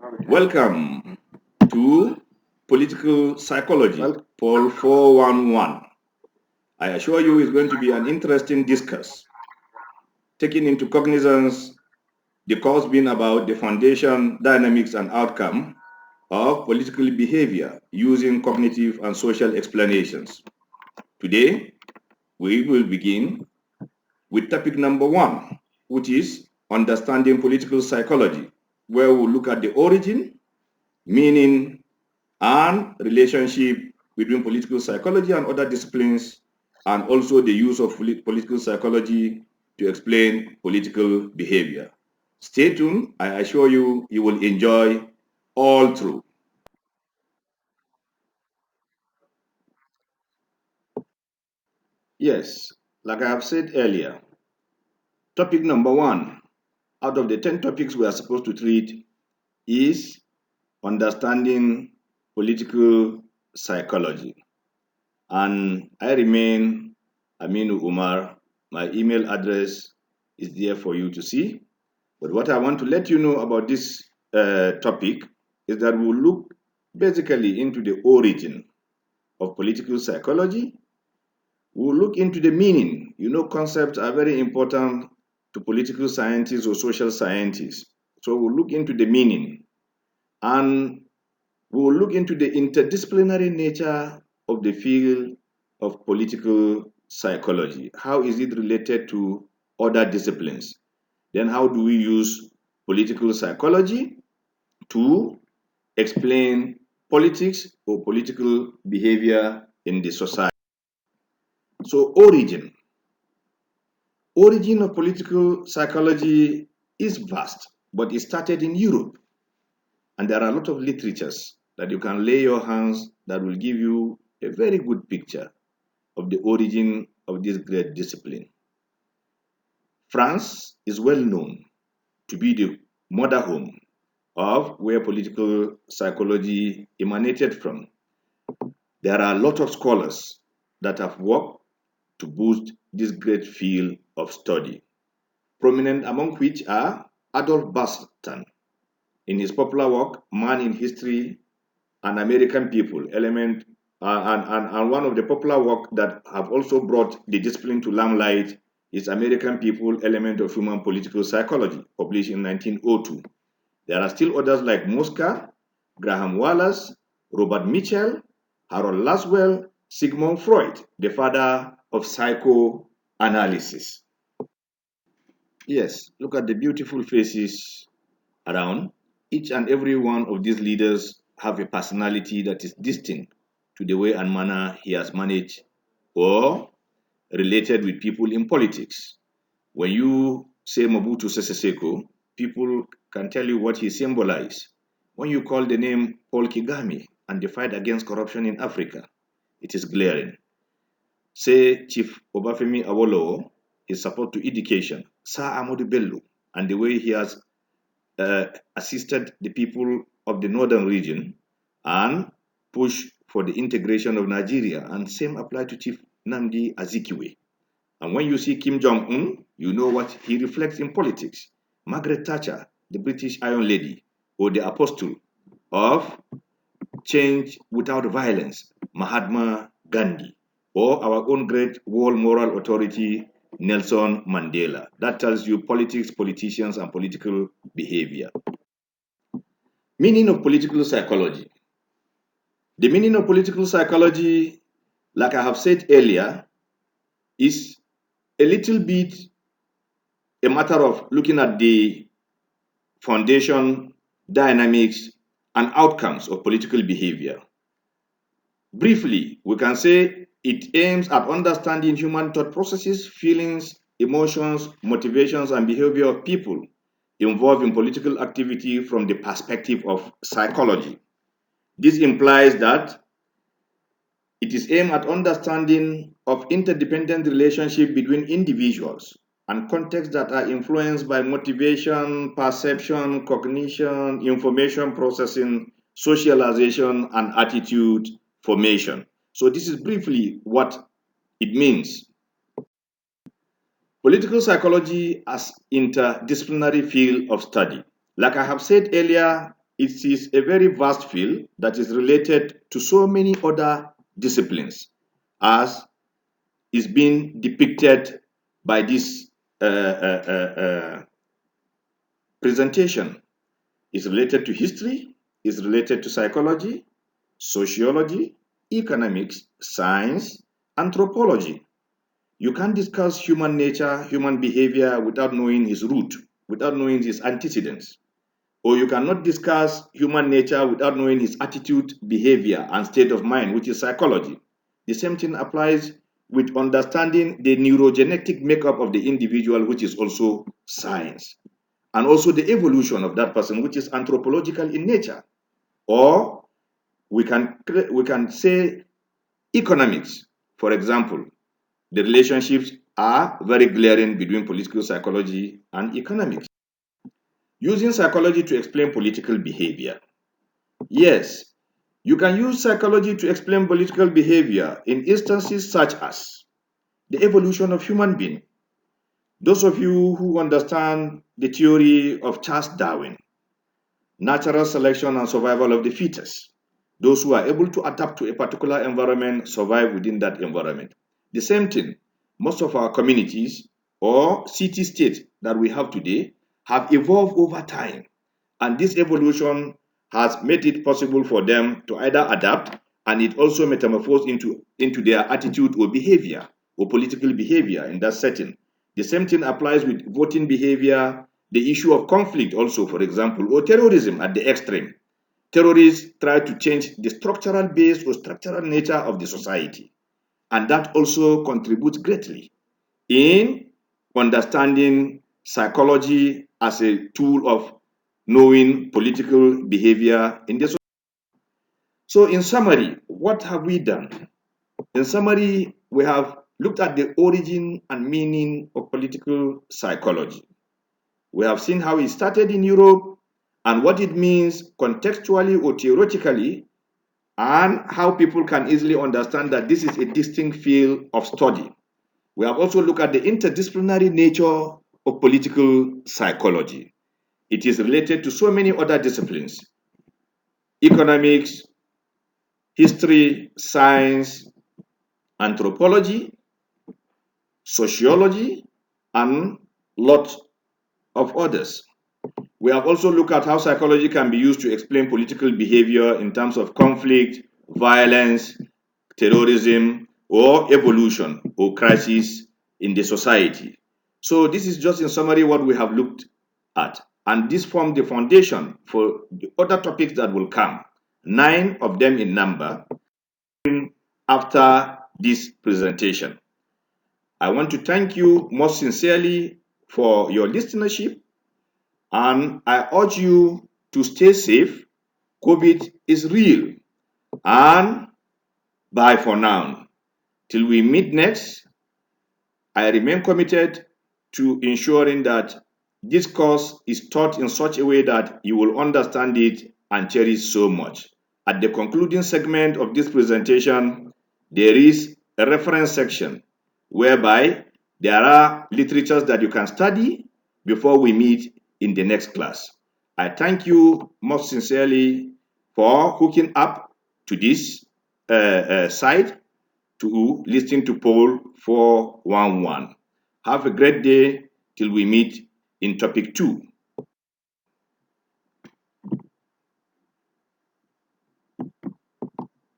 Welcome to Political Psychology, Well, Poll 411. I assure you it's going to be an interesting discuss, taking into cognizance the course being about the foundation, dynamics, and outcome of political behavior using cognitive and social explanations. Today, we will begin with topic number one, which is understanding political psychology, where we'll look at the origin, meaning, and relationship between political psychology and other disciplines, and also the use of political psychology to explain political behavior. Stay tuned. I assure you, you will enjoy all through. Yes, like I have said earlier, topic number one out of the 10 topics we are supposed to treat is understanding political psychology. And I remain Aminu Umar. My email address is there for you to see. But what I want to let you know about this topic is that we'll look basically into the origin of political psychology. We'll look into the meaning. You know, concepts are very important to political scientists or social scientists. So we'll look into the meaning, and we will look into the interdisciplinary nature of the field of political psychology. How is it related to other disciplines? Then how do we use political psychology to explain politics or political behavior in the society? So origin. Origin of political psychology is vast, but it started in Europe. And there are a lot of literatures that you can lay your hands that will give you a very good picture of the origin of this great discipline. France is well known to be the mother home of where political psychology emanated from. There are a lot of scholars that have worked to boost this great field of study, prominent among which are Adolf Bastan in his popular work, Man in History and American People, and one of the popular work that have also brought the discipline to limelight is American People, Element of Human Political Psychology, published in 1902. There are still others like Mosca, Graham Wallace, Robert Mitchell, Harold Laswell, Sigmund Freud, the father of psychoanalysis. Yes, look at the beautiful faces around. Each and every one of these leaders have a personality that is distinct to the way and manner he has managed or related with people in politics. When you say Mobutu Sese Seko, people can tell you what he symbolized. When you call the name Paul Kagame and the fight against corruption in Africa, it is glaring. Say Chief Obafemi Awolowo, his support to education, Sir Amadou Bello, and the way he has assisted the people of the northern region and pushed for the integration of Nigeria, and same apply to Chief Nnamdi Azikiwe. And when you see Kim Jong-un, you know what he reflects in politics. Margaret Thatcher, the British Iron Lady, or the apostle of change without violence, Mahatma Gandhi, or our own great world moral authority, Nelson Mandela. That tells you politics, politicians, and political behavior. Meaning of political psychology. The meaning of political psychology, like I have said earlier, is a little bit a matter of looking at the foundation, dynamics, and outcomes of political behavior. Briefly, we can say it aims at understanding human thought processes, feelings, emotions, motivations, and behavior of people involved in political activity from the perspective of psychology. This implies that it is aimed at understanding of interdependent relationship between individuals and contexts that are influenced by motivation, perception, cognition, information processing, socialization, and attitude formation. So this is briefly what it means. Political psychology as interdisciplinary field of study. Like I have said earlier, it is a very vast field that is related to so many other disciplines, as is being depicted by this presentation. It's related to history, it's related to psychology, sociology, economics, science, anthropology. You can't discuss human nature, human behavior without knowing his root, without knowing his antecedents. Or you cannot discuss human nature without knowing his attitude, behavior, and state of mind, which is psychology. The same thing applies with understanding the neurogenetic makeup of the individual, which is also science, and also the evolution of that person, which is anthropological in nature. Or we can say economics. For example, the relationships are very glaring between political psychology and economics. Using psychology to explain political behavior. Yes, you can use psychology to explain political behavior in instances such as the evolution of human being. Those of you who understand the theory of Charles Darwin, natural selection and survival of the fittest, those who are able to adapt to a particular environment survive within that environment. The same thing, most of our communities or city-states that we have today have evolved over time. And this evolution has made it possible for them to either adapt, and it also metamorphose into their attitude or behavior or political behavior in that setting. The same thing applies with voting behavior, the issue of conflict also, for example, or terrorism at the extreme. Terrorists try to change the structural base or structural nature of the society, and that also contributes greatly in understanding psychology as a tool of knowing political behavior in the society. So in summary, what have we done? In summary, we have looked at the origin and meaning of political psychology. We have seen how it started in Europe and what it means contextually or theoretically, and how people can easily understand that this is a distinct field of study. We have also looked at the interdisciplinary nature of political psychology. It is related to so many other disciplines: economics, history, science, anthropology, sociology, and lots of others. We have also looked at how psychology can be used to explain political behavior in terms of conflict, violence, terrorism, or evolution or crisis in the society. So this is just in summary what we have looked at. And this forms the foundation for the other topics that will come, 9 of them in number, after this presentation. I want to thank you most sincerely for your listenership, and I urge you to stay safe. COVID is real, and bye for now. Till we meet next, I remain committed to ensuring that this course is taught in such a way that you will understand it and cherish so much. At the concluding segment of this presentation, there is a reference section whereby there are literatures that you can study before we meet in the next class. I thank you most sincerely for hooking up to this site to listen to Poll 411. Have a great day till we meet in topic 2.